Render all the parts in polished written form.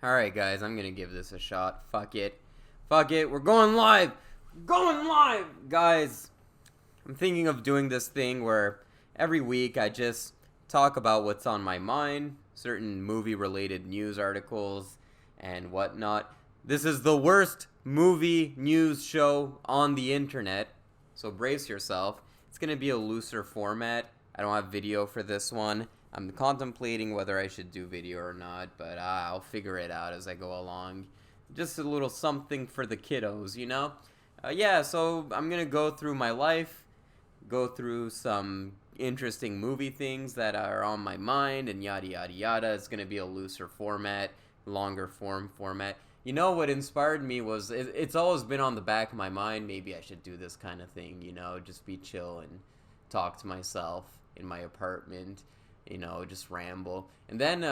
Alright, guys, I'm gonna give this a shot. Fuck it. Fuck it. We're going live! Going live! Guys, I'm thinking of doing this thing where every week I just talk about what's on my mind, certain movie-related news articles and whatnot. This is the worst movie news show on the internet, so brace yourself. It's gonna be a looser format. I don't have video for this one. I'm contemplating whether I should do video or not, but I'll figure it out as I go along. Just a little something for the kiddos, you know? Yeah, so I'm gonna go through my life, go through some interesting movie things that are on my mind, and yada yada yada. It's gonna be a looser format, longer format. You know what inspired me was, it's always been on the back of my mind, maybe I should do this kind of thing, you know, just be chill and talk to myself in my apartment. You know, just ramble. And then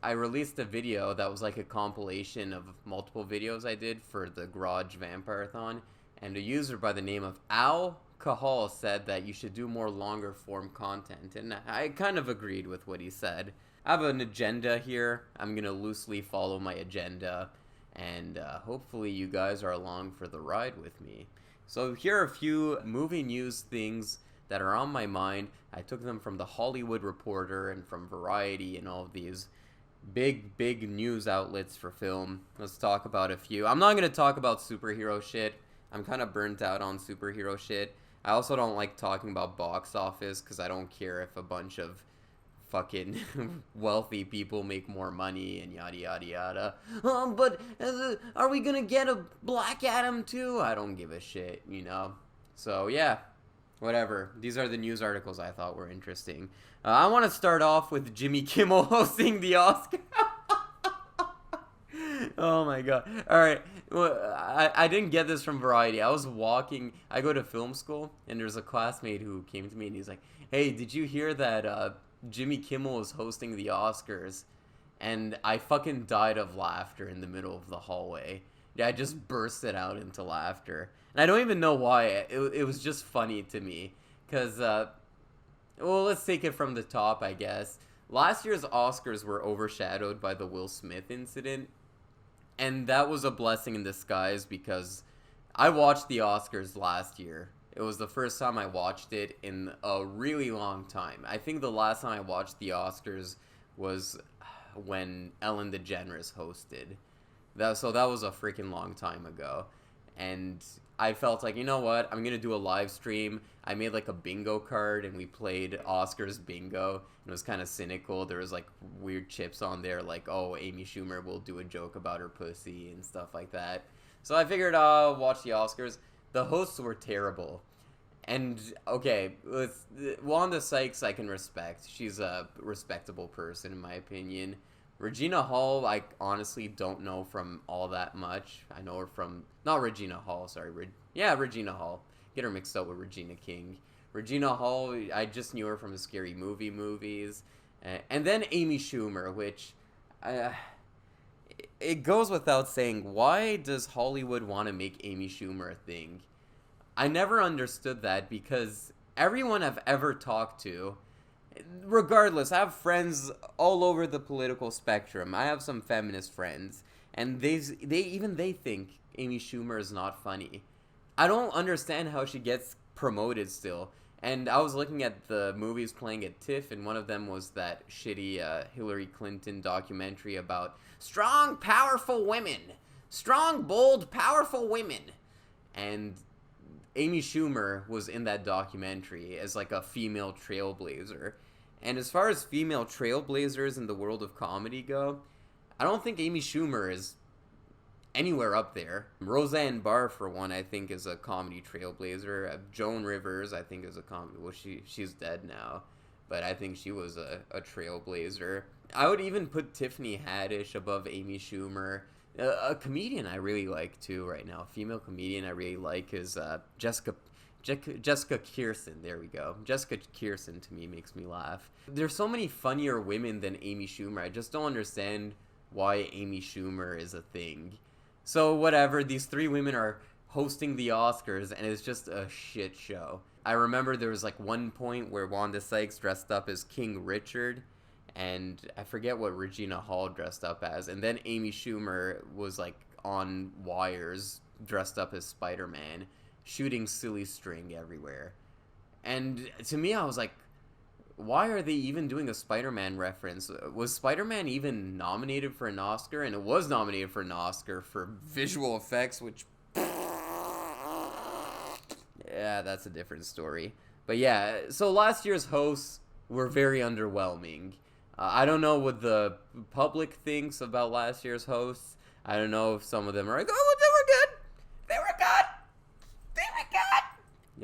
I released a video that was like a compilation of multiple videos I did for the Garage Vampire-thon, and a user by the name of Al Cahal said that you should do more longer form content, and I kind of agreed with what he said. I have an agenda here. I'm gonna loosely follow my agenda, and hopefully you guys are along for the ride with me. So here are a few movie news things that are on my mind. I took them from the Hollywood Reporter and from Variety and all of these big news outlets for film. Let's talk about a few. I'm not going to talk about superhero shit. I'm kind of burnt out on superhero shit. I also don't like talking about box office because I don't care if a bunch of fucking wealthy people make more money and yada yada yada. But are we going to get a Black Adam too? I don't give a shit, you know? So yeah. Whatever. These are the news articles I thought were interesting. I want to start off with Jimmy Kimmel hosting the Oscar. Oh my god. Alright. Well, I didn't get this from Variety. I was walking. I go to film school, and there's a classmate who came to me, and he's like, hey, did you hear that Jimmy Kimmel is hosting the Oscars? And I fucking died of laughter in the middle of the hallway. Yeah, I just bursted out into laughter. And I don't even know why. It was just funny to me. Because, well, let's take it from the top, I guess. Last year's Oscars were overshadowed by the Will Smith incident. And that was a blessing in disguise because I watched the Oscars last year. It was the first time I watched it in a really long time. I think the last time I watched the Oscars was when Ellen DeGeneres hosted. So that was a freaking long time ago. And I felt like, you know what, I'm going to do a live stream. I made like a bingo card and we played Oscars bingo. It was kind of cynical. There was like weird chips on there like, oh, Amy Schumer will do a joke about her pussy and stuff like that. So I figured I'll watch the Oscars. The hosts were terrible. And, okay, Wanda Sykes I can respect. She's a respectable person in my opinion. Regina Hall, I honestly don't know from all that much. I know her from, not Regina Hall, sorry. Regina Hall. Get her mixed up with Regina King. Regina Hall, I just knew her from the Scary Movie movies. And then Amy Schumer, which, it goes without saying, why does Hollywood want to make Amy Schumer a thing? I never understood that because everyone I've ever talked to, regardless, I have friends all over the political spectrum. I have some feminist friends, and they think Amy Schumer is not funny. I don't understand how she gets promoted still. And I was looking at the movies playing at TIFF, and one of them was that shitty Hillary Clinton documentary about strong, powerful women. Strong, bold, powerful women. And Amy Schumer was in that documentary as like a female trailblazer. And as far as female trailblazers in the world of comedy go, I don't think Amy Schumer is anywhere up there. Roseanne Barr, for one, I think is a comedy trailblazer. Joan Rivers, I think, is a comedy. Well, she's dead now, but I think she was a trailblazer. I would even put Tiffany Haddish above Amy Schumer. A comedian I really like too right now, a female comedian I really like is Jessica Kirson. There we go. Jessica Kirson to me makes me laugh. There's so many funnier women than Amy Schumer. I just don't understand why Amy Schumer is a thing. So whatever, these three women are hosting the Oscars and it's just a shit show. I remember there was like one point where Wanda Sykes dressed up as King Richard and I forget what Regina Hall dressed up as, and then Amy Schumer was like on wires dressed up as Spider-Man, shooting silly string everywhere. And to me, I was like, why are they even doing a Spider-Man reference? Was Spider-Man even nominated for an Oscar? And it was nominated for an Oscar for visual effects, which... yeah, that's a different story. But yeah, so last year's hosts were very underwhelming. I don't know what the public thinks about last year's hosts. I don't know if some of them are like, oh, they were good. They were good. They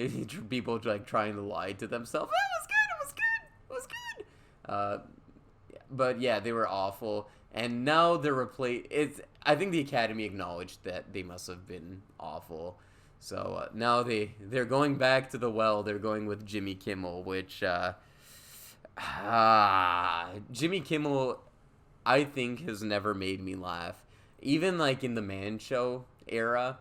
were good. People like trying to lie to themselves. Oh, it was good. It was good. It was good. But yeah, they were awful. And now they're I think the Academy acknowledged that they must have been awful. So now they're going back to the well. They're going with Jimmy Kimmel, which Jimmy Kimmel, I think, has never made me laugh. Even like in the Man Show era,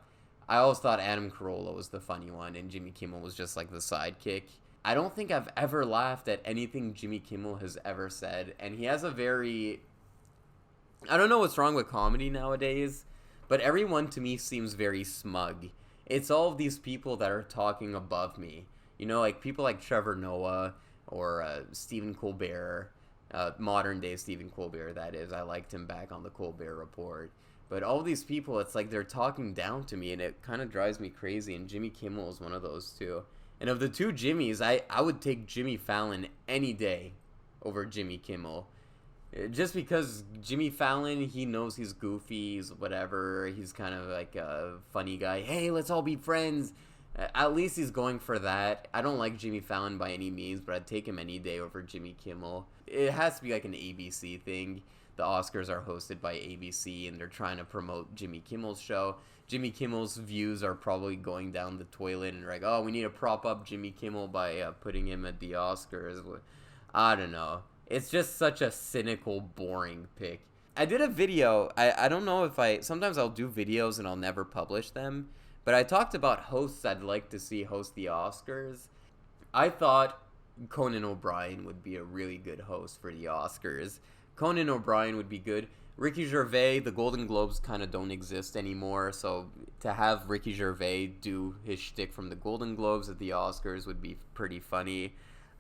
I always thought Adam Carolla was the funny one and Jimmy Kimmel was just like the sidekick. I don't think I've ever laughed at anything Jimmy Kimmel has ever said, and he has a very... I don't know what's wrong with comedy nowadays, but everyone to me seems very smug. It's all of these people that are talking above me. You know, like people like Trevor Noah or Stephen Colbert, modern day Stephen Colbert, that is. I liked him back on the Colbert Report. But all these people, it's like they're talking down to me, and it kind of drives me crazy, and Jimmy Kimmel is one of those too. And of the two Jimmys, I would take Jimmy Fallon any day over Jimmy Kimmel. Just because Jimmy Fallon, he knows he's goofy, he's whatever, he's kind of like a funny guy. Hey, let's all be friends. At least he's going for that. I don't like Jimmy Fallon by any means, but I'd take him any day over Jimmy Kimmel. It has to be like an ABC thing. The Oscars are hosted by ABC, and they're trying to promote Jimmy Kimmel's show. Jimmy Kimmel's views are probably going down the toilet, and like, oh, we need to prop up Jimmy Kimmel by putting him at the Oscars. I don't know. It's just such a cynical, boring pick. I did a video. I don't know if sometimes I'll do videos and I'll never publish them, but I talked about hosts I'd like to see host the Oscars. I thought Conan O'Brien would be a really good host for the Oscars. Conan O'Brien would be good. Ricky Gervais, the Golden Globes kind of don't exist anymore, so to have Ricky Gervais do his shtick from the Golden Globes at the Oscars would be pretty funny.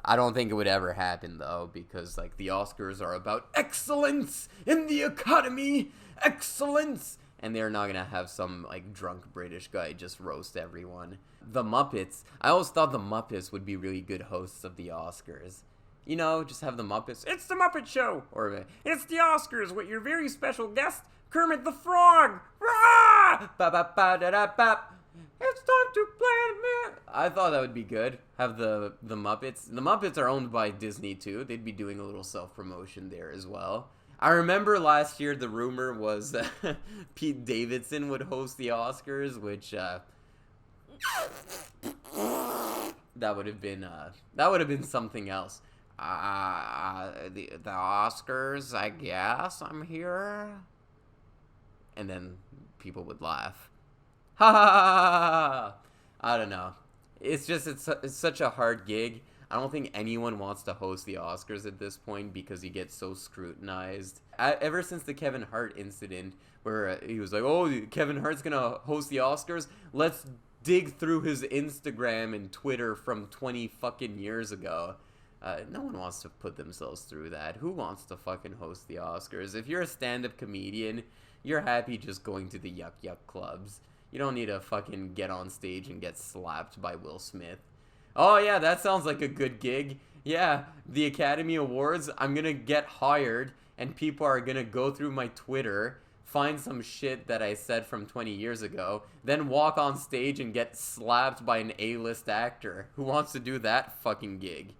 I don't think it would ever happen, though, because, like, the Oscars are about excellence in the Academy! Excellence! And they're not gonna have some, like, drunk British guy just roast everyone. The Muppets. I always thought the Muppets would be really good hosts of the Oscars. You know, just have the Muppets. It's the Muppet Show! Or, it's the Oscars with your very special guest, Kermit the Frog! Rah! Ba-ba-ba-da-da-bap! It's time to play. I thought that would be good. Have the Muppets. The Muppets are owned by Disney too. They'd be doing a little self-promotion there as well. I remember last year the rumor was Pete Davidson would host the Oscars, which that would have been something else. The Oscars, I guess I'm here, and then people would laugh. Ha ha ha! I don't know. It's such a hard gig. I don't think anyone wants to host the Oscars at this point because he gets so scrutinized. Ever since the Kevin Hart incident, where he was like, "Oh, Kevin Hart's gonna host the Oscars. Let's dig through his Instagram and Twitter from 20 fucking years ago." No one wants to put themselves through that. Who wants to fucking host the Oscars? If you're a stand-up comedian, you're happy just going to the yuck yuck clubs. You don't need to fucking get on stage and get slapped by Will Smith. Oh yeah, that sounds like a good gig. Yeah, the Academy Awards, I'm gonna get hired and people are gonna go through my Twitter, find some shit that I said from 20 years ago, then walk on stage and get slapped by an A-list actor. Who wants to do that fucking gig?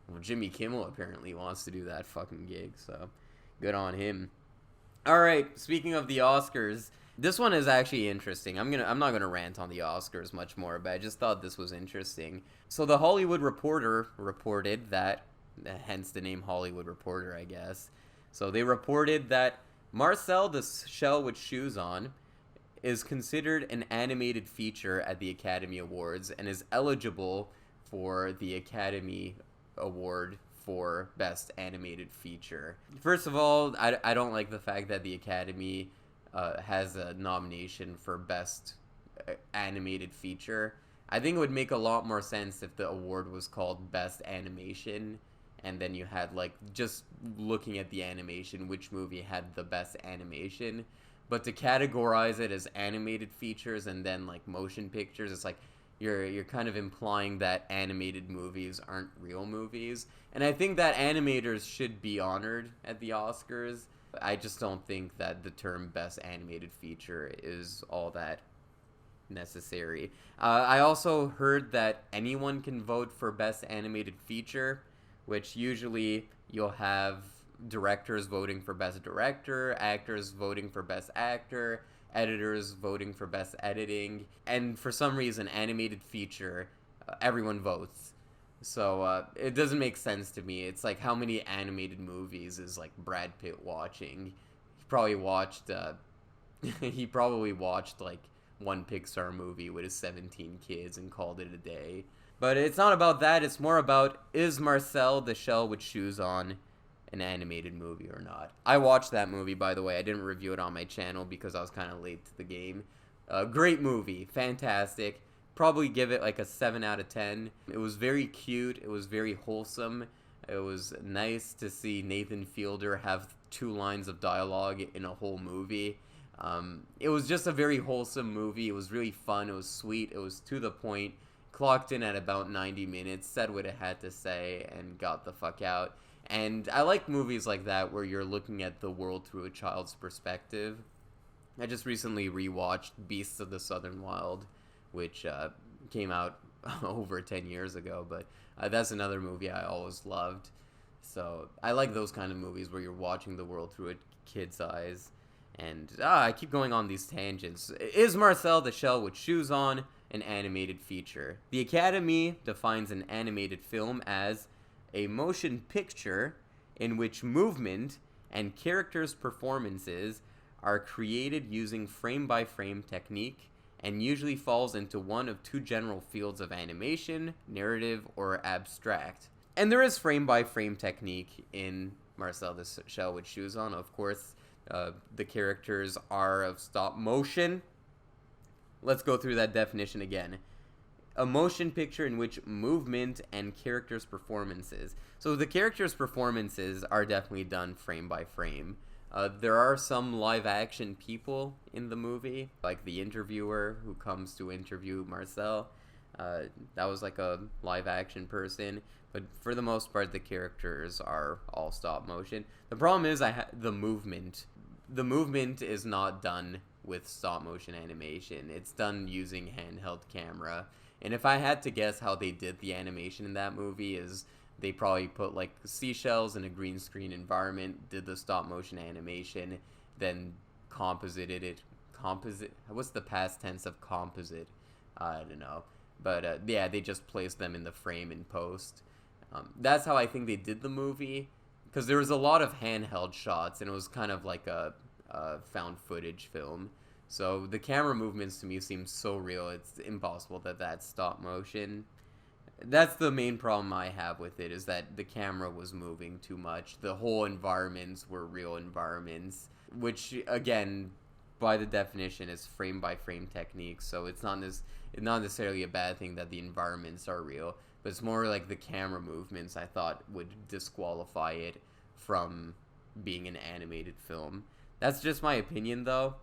Well, Jimmy Kimmel apparently wants to do that fucking gig, so good on him. Alright, speaking of the Oscars, this one is actually interesting. I'm not gonna rant on the Oscars much more, but I just thought this was interesting. So the Hollywood Reporter reported that, hence the name Hollywood Reporter, I guess. So they reported that Marcel the Shell with Shoes On is considered an animated feature at the Academy Awards and is eligible for the Academy Award for Best Animated Feature. First of all, I don't like the fact that the Academy has a nomination for Best Animated Feature. I think it would make a lot more sense if the award was called Best Animation, and then you had, like, just looking at the animation, which movie had the best animation. But to categorize it as animated features and then, like, motion pictures, it's like you're kind of implying that animated movies aren't real movies. And I think that animators should be honored at the Oscars. I just don't think that the term Best Animated Feature is all that necessary. I also heard that anyone can vote for Best Animated Feature, which usually you'll have directors voting for Best Director, actors voting for Best Actor, editors voting for Best Editing, and for some reason, animated feature, everyone votes. So it doesn't make sense to me. It's like, how many animated movies is, like, Brad Pitt watching? He probably watched like one Pixar movie with his 17 kids and called it a day. But it's not about that. It's more about, is Marcel the Shell with Shoes On an animated movie or not? I watched that movie, by the way. I didn't review it on my channel because I was kind of late to the game. Great movie. Fantastic. Probably give it like a 7 out of 10. It was very cute. It was very wholesome. It was nice to see Nathan Fielder have 2 lines of dialogue in a whole movie. It was just a very wholesome movie. It was really fun. It was sweet. It was to the point. Clocked in at about 90 minutes, said what it had to say, and got the fuck out. And I like movies like that where you're looking at the world through a child's perspective. I just recently rewatched Beasts of the Southern Wild, which came out over 10 years ago, but that's another movie I always loved. So I like those kind of movies where you're watching the world through a kid's eyes. And I keep going on these tangents. Is Marcel the Shell with Shoes On an animated feature? The Academy defines an animated film as a motion picture in which movement and characters' performances are created using frame-by-frame technique and usually falls into one of 2 general fields of animation, narrative, or abstract. And there is frame-by-frame technique in Marcel the Shell with Shoes On, of course. The characters are of stop motion. Let's go through that definition again. A motion picture in which movement and characters' performances. So the characters' performances are definitely done frame by frame. There are some live action people in the movie, like the interviewer who comes to interview Marcel. That was like a live action person. But for the most part, the characters are all stop motion. The problem is the movement. The movement is not done with stop motion animation. It's done using handheld camera. And if I had to guess how they did the animation in that movie, is they probably put like seashells in a green screen environment, did the stop motion animation, then composited it. What's the past tense of composite? I don't know. But yeah, they just placed them in the frame in post. That's how I think they did the movie, because there was a lot of handheld shots, and it was kind of like a found footage film. So the camera movements to me seem so real, it's impossible that that's stop motion. That's the main problem I have with it, is that the camera was moving too much. The whole environments were real environments, which, again, by the definition, is frame-by-frame technique, so it's not necessarily a bad thing that the environments are real, but it's more like the camera movements I thought would disqualify it from being an animated film. That's just my opinion, though.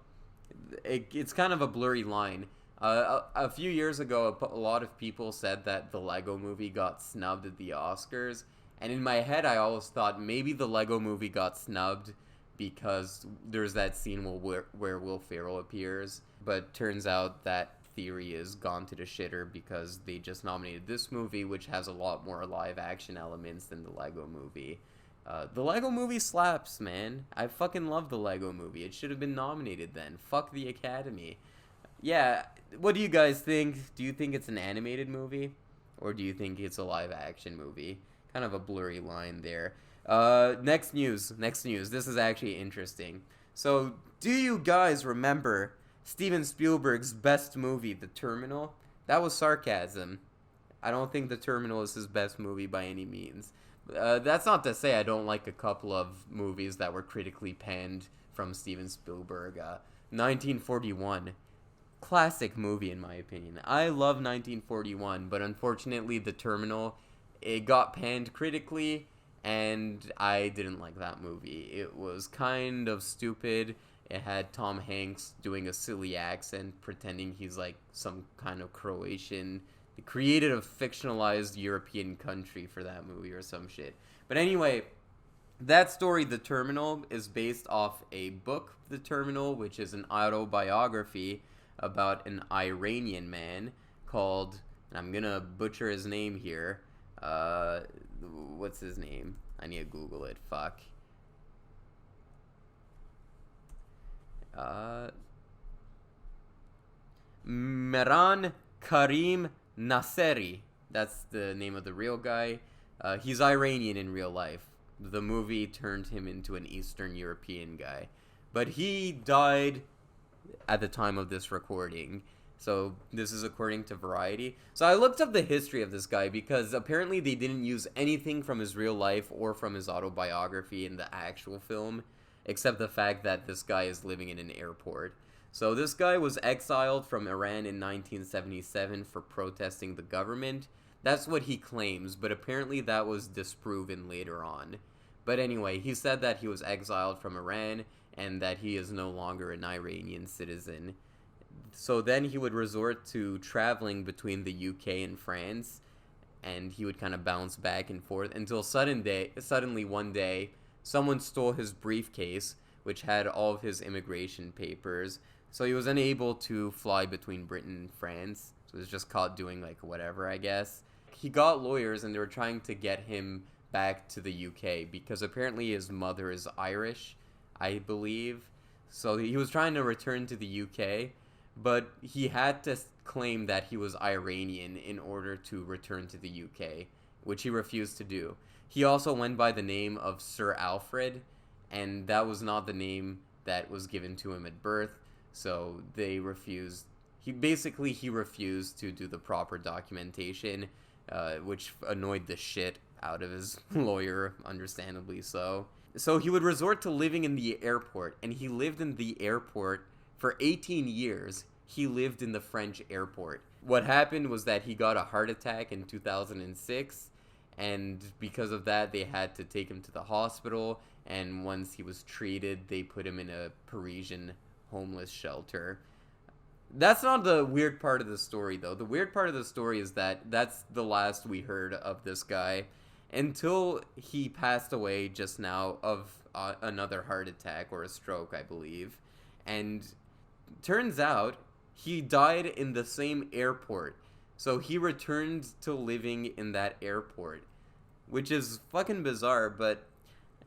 It's kind of a blurry line. A few years ago, a lot of people said that the Lego Movie got snubbed at the Oscars, and in my head I always thought maybe the Lego Movie got snubbed because there's that scene where Will Ferrell appears, but turns out that theory is gone to the shitter because they just nominated this movie, which has a lot more live action elements than the Lego Movie. The Lego Movie slaps, man. I fucking love the Lego Movie. It should have been nominated then. Fuck the Academy. Yeah, what do you guys think? Do you think it's an animated movie? Or do you think it's a live action movie? Kind of a blurry line there. Next news. This is actually interesting. So, do you guys remember Steven Spielberg's best movie, The Terminal? That was sarcasm. I don't think The Terminal is his best movie by any means. That's not to say I don't like a couple of movies that were critically panned from Steven Spielberg. 1941. Classic movie, in my opinion. I love 1941, but unfortunately, The Terminal, it got panned critically, and I didn't like that movie. It was kind of stupid. It had Tom Hanks doing a silly accent, pretending he's like some kind of Croatian. They created a fictionalized European country for that movie or some shit. But anyway, that story, The Terminal, is based off a book, The Terminal, which is an autobiography about an Iranian man called, and I'm gonna butcher his name here. What's his name? I need to Google it. Fuck. Mehran Karim Nasseri. That's the name of the real guy. He's Iranian in real life. The movie turned him into an Eastern European guy. But he died at the time of this recording. So this is according to Variety. So I looked up the history of this guy because apparently they didn't use anything from his real life or from his autobiography in the actual film, except the fact that this guy is living in an airport. So this guy was exiled from Iran in 1977 for protesting the government. That's what he claims, but apparently that was disproven later on. But anyway, he said that he was exiled from Iran and that he is no longer an Iranian citizen. So then he would resort to traveling between the UK and France, and he would kind of bounce back and forth until suddenly one day, someone stole his briefcase, which had all of his immigration papers. So he was unable to fly between Britain and France. So he was just caught doing like whatever, I guess. He got lawyers and they were trying to get him back to the UK because apparently his mother is Irish, I believe. So he was trying to return to the UK, but he had to claim that he was Iranian in order to return to the UK, which he refused to do. He also went by the name of Sir Alfred, and that was not the name that was given to him at birth, so they refused. He refused to do the proper documentation, which annoyed the shit out of his lawyer, understandably so. So he would resort to living in the airport, and he lived in the airport for 18 years. He lived in the French airport. What happened was that he got a heart attack in 2006, and because of that, they had to take him to the hospital, and once he was treated, they put him in a Parisian homeless shelter. That's not the weird part of the story, though. The weird part of the story is that that's the last we heard of this guy until he passed away just now of another heart attack or a stroke, I believe. And turns out he died in the same airport. So he returned to living in that airport, which is fucking bizarre, but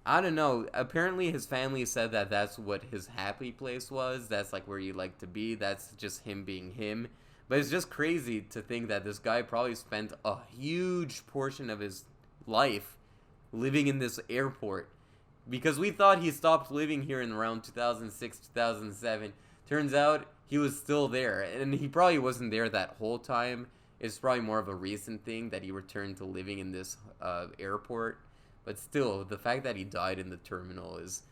I don't know. Apparently his family said that that's what his happy place was. That's like where you like to be. That's just him being him. But it's just crazy to think that this guy probably spent a huge portion of his life living in this airport. Because we thought he stopped living here in around 2006, 2007. Turns out he was still there. And he probably wasn't there that whole time. It's probably more of a recent thing that he returned to living in this airport. But still, the fact that he died in the terminal is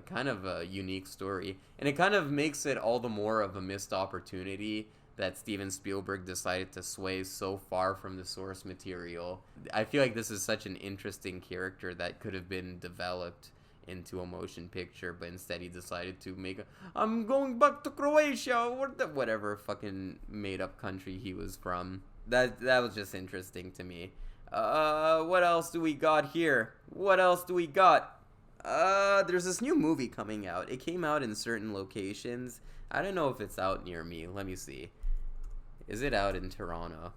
kind of a unique story. And it kind of makes it all the more of a missed opportunity that Steven Spielberg decided to sway so far from the source material. I feel like this is such an interesting character that could have been developed into a motion picture, but instead he decided to make I'm going back to Croatia, or whatever fucking made-up country he was from. That was just interesting to me. What else do we got here? What else do we got? There's this new movie coming out. It came out in certain locations. I don't know if it's out near me. Let me see. Is it out in Toronto?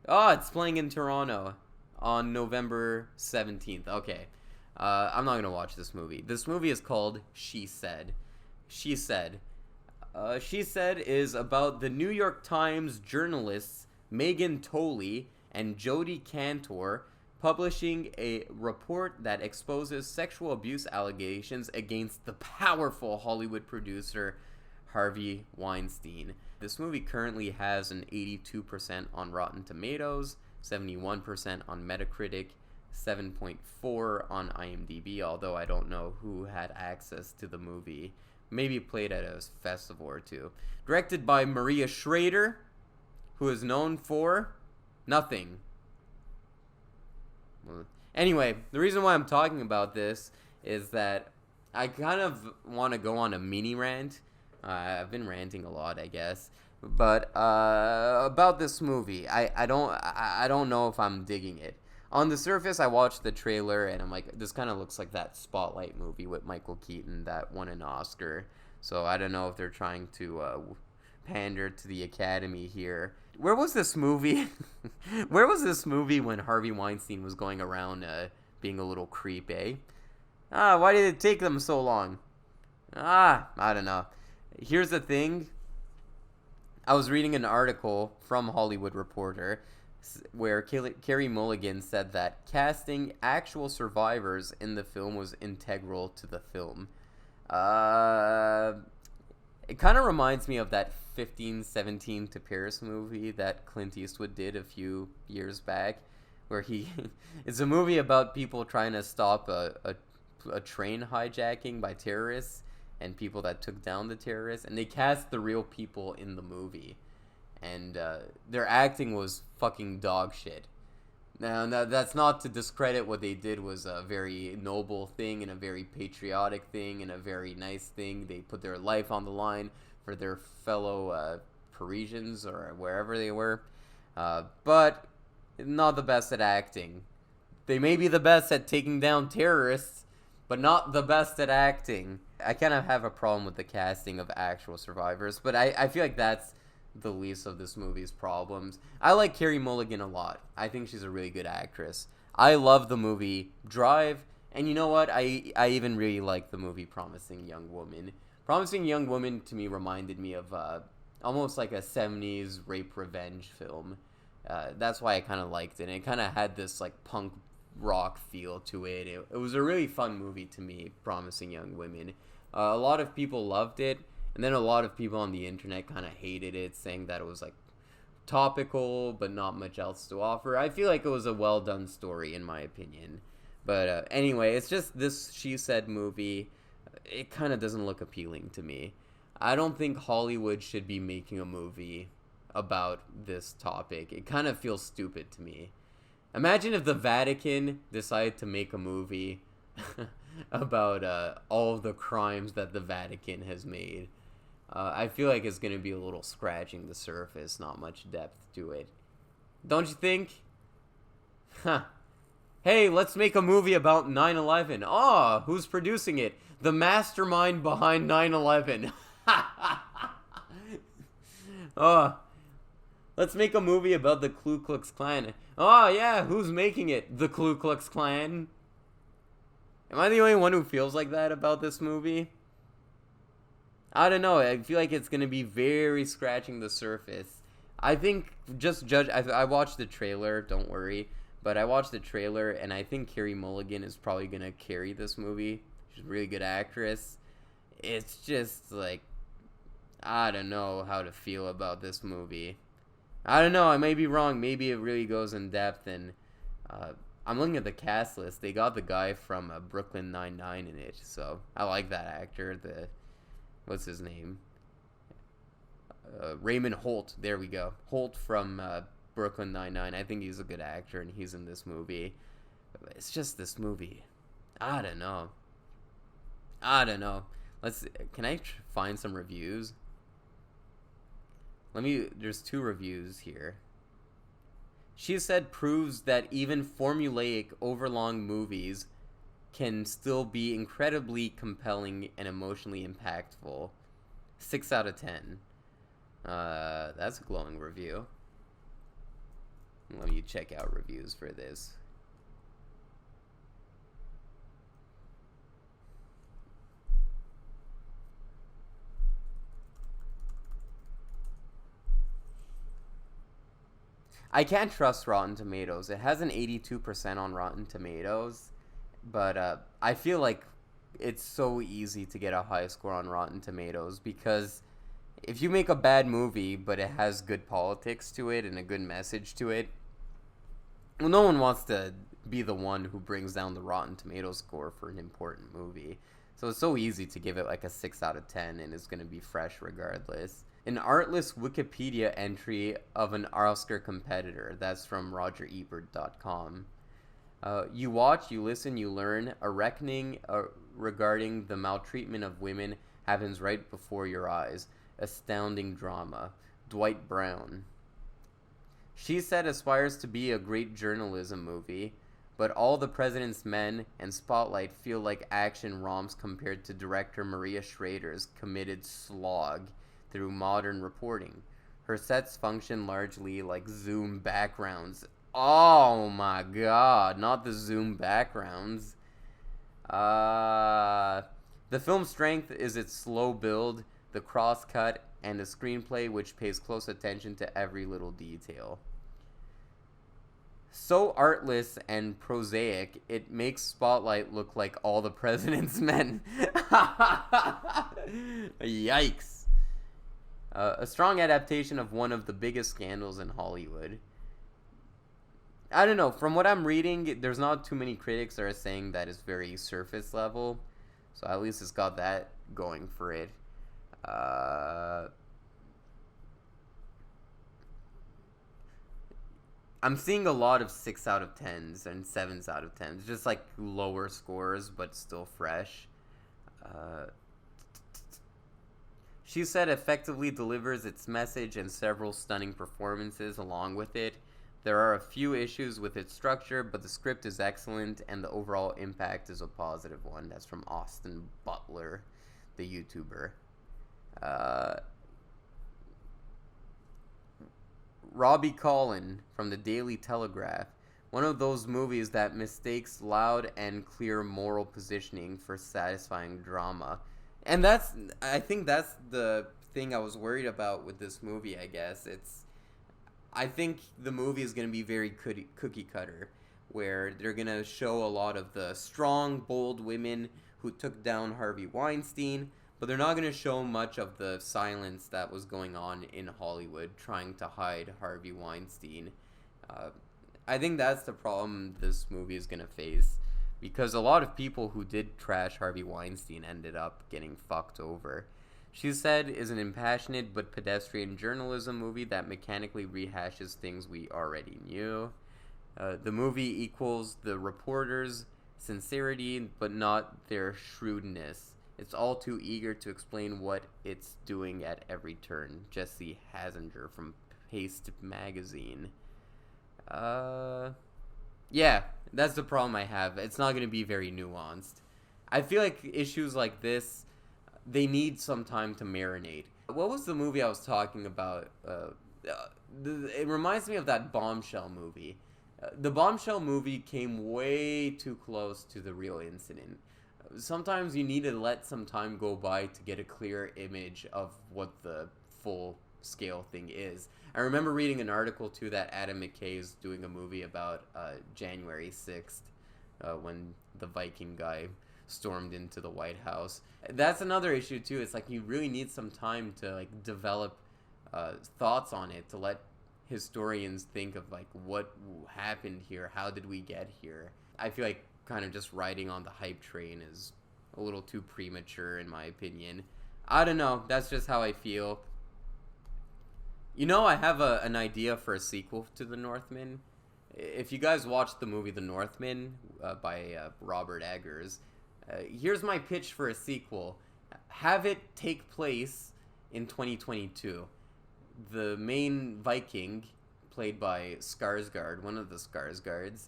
Oh, it's playing in Toronto on November 17th. Okay. I'm not gonna watch this movie. This movie is called She Said. She Said. She Said is about the New York Times journalists Megan Tolley and Jodi Kantor publishing a report that exposes sexual abuse allegations against the powerful Hollywood producer Harvey Weinstein. This movie currently has an 82% on Rotten Tomatoes, 71% on Metacritic, 7.4 on IMDb, although I don't know who had access to the movie. Maybe played at a festival or two. Directed by Maria Schrader, who is known for nothing. Anyway, the reason why I'm talking about this is that I kind of want to go on a mini rant. I've been ranting a lot, I guess. But about this movie, I don't know if I'm digging it. On the surface, I watched the trailer and I'm like, this kind of looks like that Spotlight movie with Michael Keaton that won an Oscar. So I don't know if they're trying to pander to the Academy here. Where was this movie? Where was this movie when Harvey Weinstein was going around being a little creep, eh? Why did it take them so long? I don't know. Here's the thing. I was reading an article from Hollywood Reporter where Carey Mulligan said that casting actual survivors in the film was integral to the film. It kind of reminds me of that 1517 to Paris movie that Clint Eastwood did a few years back, where it's a movie about people trying to stop a train hijacking by terrorists and people that took down the terrorists, and they cast the real people in the movie, and their acting was fucking dog shit. Now, that's not to discredit what they did was a very noble thing and a very patriotic thing and a very nice thing. They put their life on the line for their fellow Parisians or wherever they were, but not the best at acting. They may be the best at taking down terrorists, but not the best at acting. I kind of have a problem with the casting of actual survivors, but I feel like that's the least of this movie's problems. I like Carey Mulligan a lot. I think she's a really good actress. I love the movie Drive, and you know what? I even really like the movie Promising Young Woman. Promising Young Woman to me reminded me of almost like a 70s rape revenge film. That's why I kind of liked it. And it kind of had this like punk rock feel to it. It was a really fun movie to me, Promising Young Women. A lot of people loved it. And then a lot of people on the internet kind of hated it, saying that it was like topical, but not much else to offer. I feel like it was a well done story, in my opinion. But anyway, it's just this She Said movie. It kind of doesn't look appealing to me. I don't think Hollywood should be making a movie about this topic. It kind of feels stupid to me. Imagine if the Vatican decided to make a movie about all of the crimes that the Vatican has made. I feel like it's going to be a little scratching the surface, not much depth to it. Don't you think? Huh. Hey, let's make a movie about 9/11. Oh, who's producing it? The mastermind behind 9/11. Oh, let's make a movie about the Ku Klux Klan. Oh, yeah, who's making it? The Ku Klux Klan. Am I the only one who feels like that about this movie? I don't know. I feel like it's going to be very scratching the surface. I think, just judge... I watched the trailer, don't worry. But I watched the trailer, and I think Carey Mulligan is probably going to carry this movie. She's a really good actress. It's just, like... I don't know how to feel about this movie. I don't know. I may be wrong. Maybe it really goes in depth, and... I'm looking at the cast list. They got the guy from Brooklyn Nine-Nine in it, so I like that actor. What's his name? Raymond Holt. There we go. Holt from Brooklyn Nine-Nine. I think he's a good actor, and he's in this movie. It's just this movie. I don't know. Can I find some reviews? There's 2 reviews here. She said proves that even formulaic, overlong movies can still be incredibly compelling and emotionally impactful. 6 out of 10. That's a glowing review. Let me check out reviews for this. I can't trust Rotten Tomatoes. It has an 82% on Rotten Tomatoes, but I feel like it's so easy to get a high score on Rotten Tomatoes because if you make a bad movie but it has good politics to it and a good message to it, well, no one wants to be the one who brings down the Rotten Tomatoes score for an important movie. So it's so easy to give it like a 6 out of 10, and it's going to be fresh regardless. An artless Wikipedia entry of an Oscar competitor. That's from RogerEbert.com. You watch, you listen, you learn. A reckoning regarding the maltreatment of women happens right before your eyes. Astounding drama. Dwight Brown. She Said aspires to be a great journalism movie, but All the President's Men and Spotlight feel like action romps compared to director Maria Schrader's committed slog through modern reporting. Her sets function largely like Zoom backgrounds. Oh my god, not the Zoom backgrounds. The film's strength is its slow build, the cross-cut, and a screenplay which pays close attention to every little detail. So artless and prosaic, it makes Spotlight look like All the President's Men. Yikes. A strong adaptation of one of the biggest scandals in Hollywood. I don't know, from what I'm reading, there's not too many critics that are saying that it's very surface level. So at least it's got that going for it. I'm seeing a lot of 6 out of 10s and 7s out of 10s. Just like lower scores, but still fresh. She Said effectively delivers its message and several stunning performances along with it. There are a few issues with its structure, but the script is excellent and the overall impact is a positive one. That's from Austin Butler, the YouTuber. Robbie Collin from the Daily Telegraph. One of those movies that mistakes loud and clear moral positioning for satisfying drama. And I think that's the thing I was worried about with this movie, I guess. I think the movie is going to be very cookie cutter, where they're going to show a lot of the strong, bold women who took down Harvey Weinstein, but they're not going to show much of the silence that was going on in Hollywood trying to hide Harvey Weinstein. I think that's the problem this movie is going to face, because a lot of people who did trash Harvey Weinstein ended up getting fucked over. She Said is an impassionate but pedestrian journalism movie that mechanically rehashes things we already knew. The movie equals the reporters' sincerity, but not their shrewdness. It's all too eager to explain what it's doing at every turn. Jesse Hasinger from Paste Magazine. Yeah, that's the problem I have. It's not going to be very nuanced. I feel like issues like this, they need some time to marinate. What was the movie I was talking about? It reminds me of that Bombshell movie. The Bombshell movie came way too close to the real incident. Sometimes you need to let some time go by to get a clear image of what the full scale thing is. I remember reading an article too that Adam McKay is doing a movie about January 6th when the Viking guy stormed into the White House. That's another issue too. It's like you really need some time to like develop thoughts on it, to let historians think of like what happened here, how did we get here. I feel like kind of just riding on the hype train is a little too premature in my opinion. I don't know, that's just how I feel. You know, I have an idea for a sequel to The Northman. If you guys watched the movie The Northman by Robert Eggers, here's my pitch for a sequel. Have it take place in 2022. The main Viking, played by Skarsgård, one of the Skarsgårds,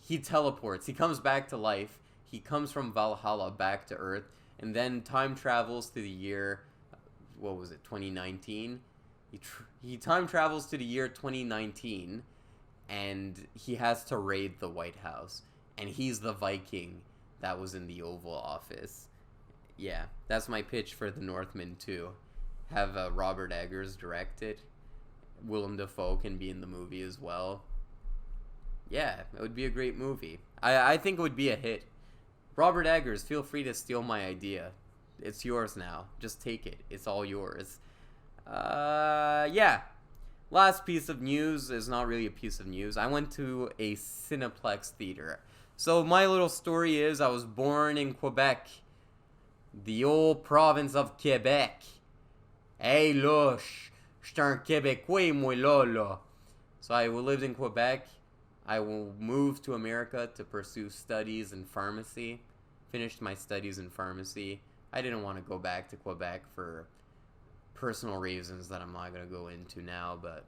he teleports. He comes back to life. He comes from Valhalla back to Earth, and then time travels to the year, 2019? He time travels to the year 2019, and he has to raid the White House. And he's the Viking that was in the Oval Office. Yeah, that's my pitch for The Northman 2. Have Robert Eggers direct it. Willem Dafoe can be in the movie as well. Yeah, it would be a great movie. I think it would be a hit. Robert Eggers, feel free to steal my idea. It's yours now. Just take it. It's all yours. Yeah. last piece of news is not really a piece of news. I went to a Cineplex theater. So my little story is I was born in Quebec, the old province of Quebec. Hey là, j'suis un Québécois, moi là. So I lived in Quebec. I will move to America to pursue studies in pharmacy. Finished my studies in pharmacy. I didn't want to go back to Quebec for personal reasons that I'm not going to go into now, but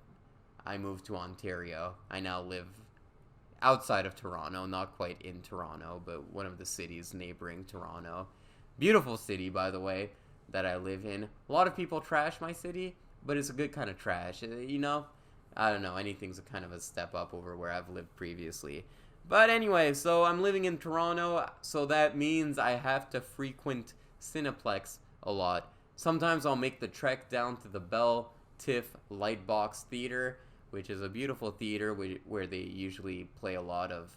I moved to Ontario. I now live outside of Toronto, not quite in Toronto, but one of the cities neighboring Toronto. Beautiful city, by the way, that I live in. A lot of people trash my city, but it's a good kind of trash, you know? I don't know, anything's a kind of a step up over where I've lived previously. But anyway, so I'm living in Toronto, so that means I have to frequent Cineplex a lot. Sometimes I'll make the trek down to the Bell Tiff Lightbox Theater, which is a beautiful theater where they usually play a lot of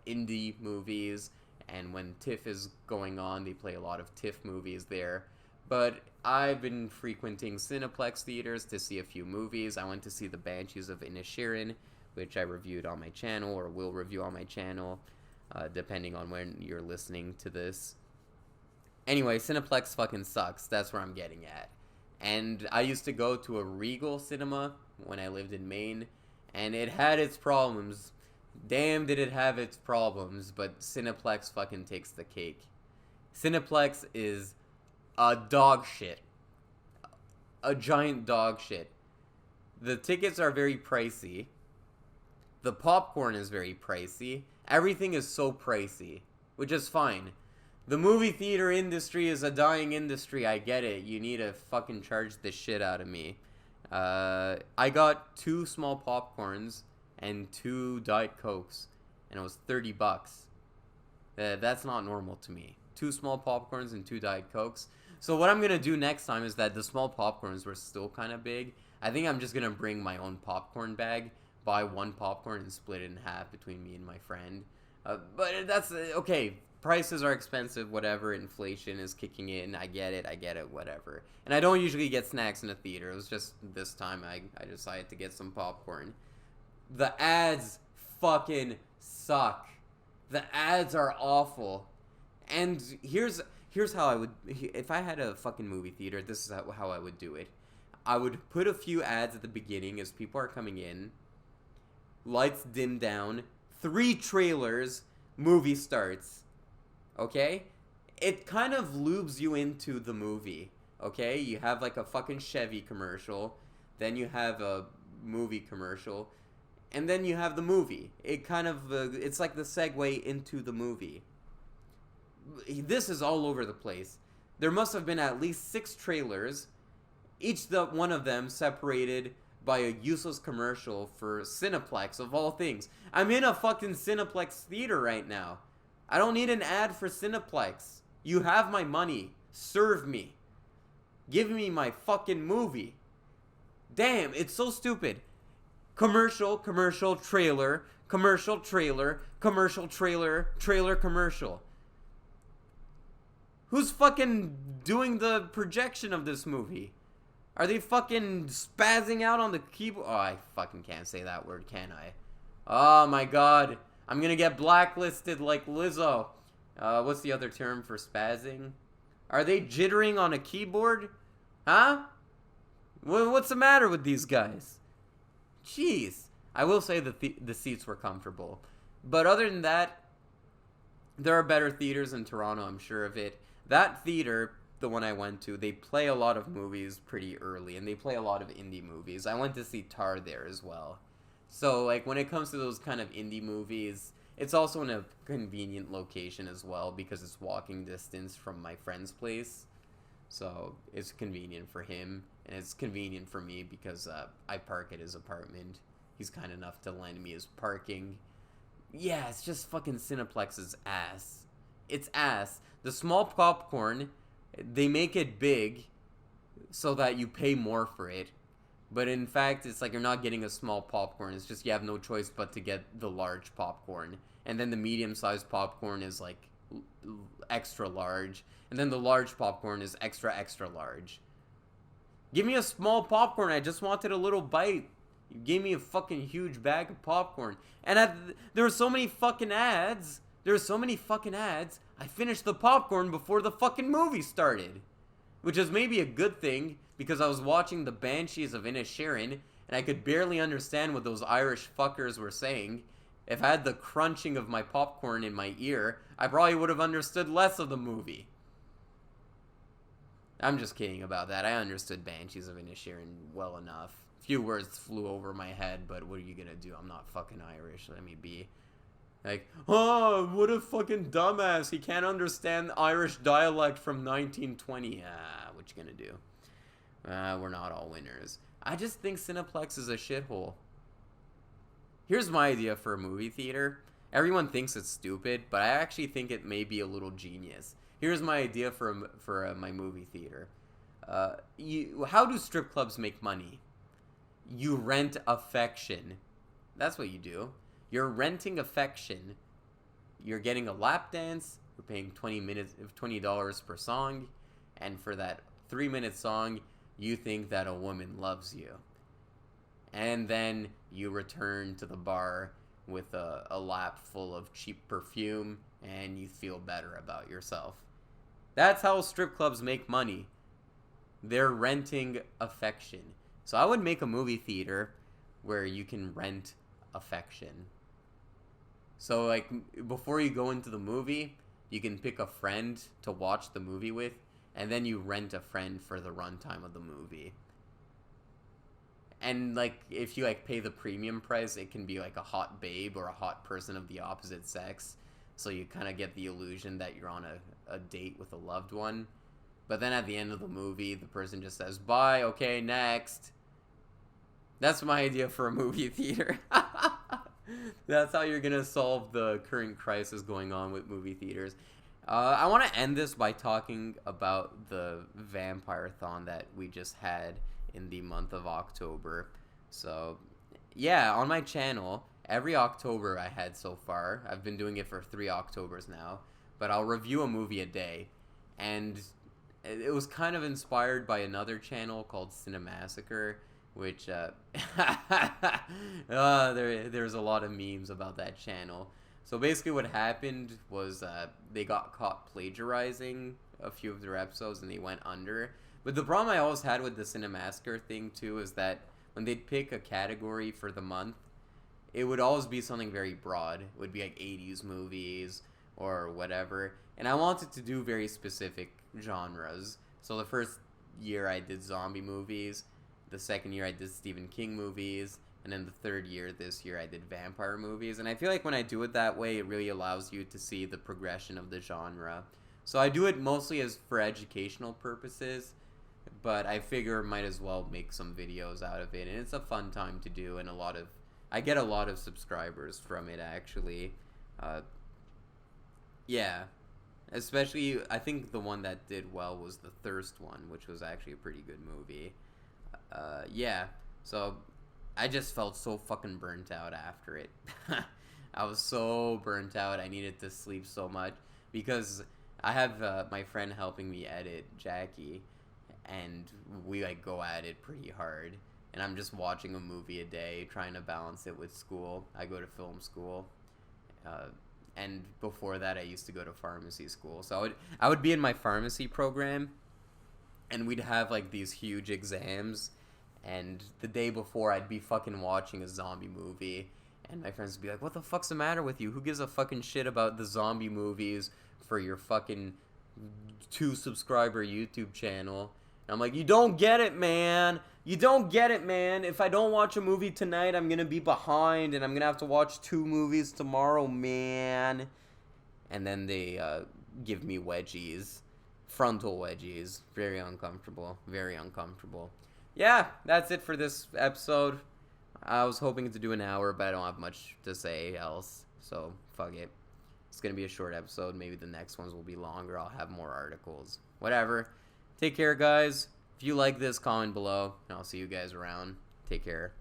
indie movies, and when TIFF is going on, they play a lot of TIFF movies there. But I've been frequenting Cineplex theaters to see a few movies. I went to see The Banshees of Inisherin, which I reviewed on my channel, or will review on my channel, depending on when you're listening to this. Anyway, Cineplex fucking sucks. That's where I'm getting at. And I used to go to a Regal cinema when I lived in Maine, and it had its problems. Damn, did it have its problems, but Cineplex fucking takes the cake. Cineplex is a dog shit. A giant dog shit. The tickets are very pricey. The popcorn is very pricey. Everything is so pricey, which is fine. The movie theater industry is a dying industry. I get it. You need to fucking charge the shit out of me. I got 2 small popcorns and 2 Diet Cokes, and it was $30. That's not normal to me. 2 small popcorns and 2 Diet Cokes. So what I'm gonna do next time is that the small popcorns were still kind of big. I think I'm just gonna bring my own popcorn bag, buy 1 popcorn, and split it in half between me and my friend. But that's okay. Prices are expensive, whatever, inflation is kicking in, I get it, whatever. And I don't usually get snacks in the theater. It was just this time I decided to get some popcorn. The ads fucking suck. The ads are awful. And here's how I would, if I had a fucking movie theater, this is how I would do it. I would put a few ads at the beginning as people are coming in, lights dim down, 3 trailers, movie starts. Okay? It kind of lubes you into the movie. Okay? You have like a fucking Chevy commercial, then you have a movie commercial, and then you have the movie. It kind of, it's like the segue into the movie. This is all over the place. There must have been at least 6 trailers, each one of them separated by a useless commercial for Cineplex, of all things. I'm in a fucking Cineplex theater right now. I don't need an ad for Cineplex. You have my money. Serve me. Give me my fucking movie. Damn, it's so stupid. Commercial, trailer, commercial, trailer, commercial, trailer, commercial. Who's fucking doing the projection of this movie? Are they fucking spazzing out on the keyboard? Oh, I fucking can't say that word, can I? Oh my god. I'm gonna get blacklisted like Lizzo. What's the other term for spazzing? Are they jittering on a keyboard? Huh? What's the matter with these guys? Jeez. I will say the seats were comfortable. But other than that, there are better theaters in Toronto, I'm sure of it. That theater, the one I went to, they play a lot of movies pretty early, and they play a lot of indie movies. I went to see Tar there as well. So, like, when it comes to those kind of indie movies, it's also in a convenient location as well, because it's walking distance from my friend's place. So, it's convenient for him, and it's convenient for me because I park at his apartment. He's kind enough to lend me his parking. Yeah, it's just fucking Cineplex's ass. It's ass. The small popcorn, they make it big so that you pay more for it. But in fact, it's like you're not getting a small popcorn. It's just you have no choice but to get the large popcorn. And then the medium-sized popcorn is like extra large. And then the large popcorn is extra, extra large. Give me a small popcorn. I just wanted a little bite. You gave me a fucking huge bag of popcorn. And there were so many fucking ads. I finished the popcorn before the fucking movie started. Which is maybe a good thing, because I was watching the Banshees of Inisherin, and I could barely understand what those Irish fuckers were saying. If I had the crunching of my popcorn in my ear, I probably would have understood less of the movie. I'm just kidding about that. I understood Banshees of Inisherin well enough. Few words flew over my head, but what are you gonna do? I'm not fucking Irish. Let me be. Like, oh, what a fucking dumbass. He can't understand Irish dialect from 1920. What you gonna do? We're not all winners. I just think Cineplex is a shithole. Here's my idea for a movie theater. Everyone thinks it's stupid, but I actually think it may be a little genius. Here's my idea for my movie theater. How do strip clubs make money? You rent affection. That's what you do. You're renting affection. You're getting a lap dance. You're paying $20 per song, and for that 3-minute song, you think that a woman loves you. And then you return to the bar with a lap full of cheap perfume, and you feel better about yourself. That's how strip clubs make money. They're renting affection. So I would make a movie theater where you can rent affection. So, like, before you go into the movie, you can pick a friend to watch the movie with, and then you rent a friend for the runtime of the movie. And, like, if you, like, pay the premium price, it can be, like, a hot babe or a hot person of the opposite sex. So you kind of get the illusion that you're on a date with a loved one. But then at the end of the movie, the person just says, bye, okay, next. That's my idea for a movie theater. That's how you're going to solve the current crisis going on with movie theaters. I want to end this by talking about the Vampire-thon that we just had in the month of October. So, yeah, on my channel, every October I had so far, I've been doing it for 3 Octobers now, but I'll review a movie a day. And it was kind of inspired by another channel called Cinemassacre, which, there's a lot of memes about that channel. So basically what happened was they got caught plagiarizing a few of their episodes and they went under. But the problem I always had with the Cinemassacre thing too is that when they'd pick a category for the month, it would always be something very broad. It would be like 80s movies or whatever. And I wanted to do very specific genres. So the first year I did zombie movies. The second year I did Stephen King movies, and then the third year this year I did vampire movies. And I feel like when I do it that way, it really allows you to see the progression of the genre. So I do it mostly as for educational purposes, but I figure might as well make some videos out of it, and it's a fun time to do, and I get a lot of subscribers from it actually. Yeah, especially I think the one that did well was the Thirst one, which was actually a pretty good movie. Yeah, so I just felt so fucking burnt out after it. I was so burnt out. I needed to sleep so much because I have my friend helping me edit, Jackie, and we like go at it pretty hard. And I'm just watching a movie a day, trying to balance it with school. I go to film school, and before that, I used to go to pharmacy school. So I would be in my pharmacy program, and we'd have like these huge exams. And the day before, I'd be fucking watching a zombie movie. And my friends would be like, what the fuck's the matter with you? Who gives a fucking shit about the zombie movies for your fucking 2-subscriber YouTube channel? And I'm like, you don't get it, man. You don't get it, man. If I don't watch a movie tonight, I'm going to be behind. And I'm going to have to watch 2 movies tomorrow, man. And then they give me wedgies. Frontal wedgies. Very uncomfortable. Very uncomfortable. Yeah, that's it for this episode. I was hoping to do an hour, but I don't have much to say else, so fuck it. It's gonna be a short episode. Maybe the next ones will be longer. I'll have more articles. Whatever. Take care, guys. If you like this, comment below, and I'll see you guys around. Take care.